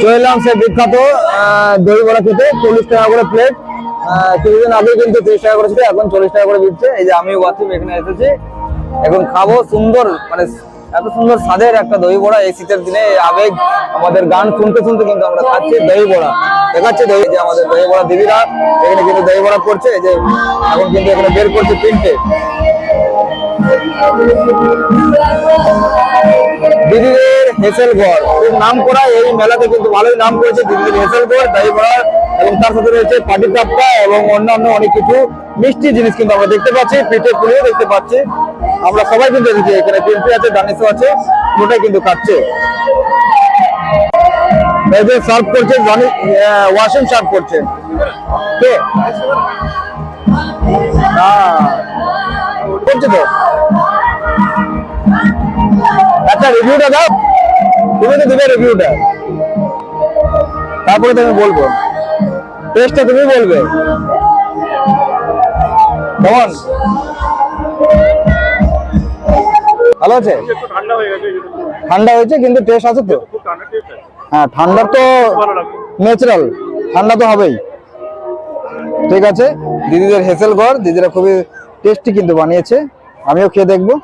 চলে এলাম সে বিখ্যাত দই বড়া খেতে। 40 টাকা করে প্লেট। কিছুদিন আগে কিন্তু 30 টাকা করে ছিল, এখন 40 টাকা করে দিচ্ছে। এই যে আমি ওয়াসিম এখানে এসেছি, এখন খাবো। সুন্দর মানে এত সুন্দর স্বাদের একটা দই বড়া এই শীতের দিনে। আবেগ আমাদের গান শুনতে শুনতে কিন্তু আমরা খাচ্ছি দই বড়া। দেখাচ্ছে দই যে আমাদের দই বড়া দিদিরা এখানে কিন্তু দই বড়া করছে। এই যে এখন কিন্তু এখানে বের করছে তিনটে। দিদিদের হেসেলঘর খুব নাম করা এই মেলাতে, কিন্তু ভালোই নাম করেছে দিদিদের হেসেলঘর দই বড়া। এবং তার সাথে রয়েছে পাটি সাপটা এবং অন্যান্য অনেক কিছু মিষ্টি জিনিস কিন্তু আমরা দেখতে পাচ্ছি। পিঠে পুলিও দেখতে পাচ্ছি। আমরা সবাই কিন্তু এদিকে এখানে পিম্পি আছে, দানিশও আছে, পুরোটাই কিন্তু খাচ্ছে। এই যে সার্ভ করছে ওয়াসিম সার্ভ করছে। কে করছে তো আচ্ছা, রিভিউটা দাও। তুমি তো দিবে রিভিউটা, তারপরে তুমি বলবো। টেস্টটা তুমি বলবে কেমন। ভালো আছে, ঠান্ডা হয়েছে কিন্তু টেস্ট আছে তো। হ্যাঁ, ঠান্ডা তো ন্যাচারাল, ঠান্ডা তো হবেই। ঠিক আছে, দিদিদের হেসেলঘর, দিদিরা খুবই টেস্টি কিন্তু বানিয়েছে। আমিও খেয়ে দেখবো।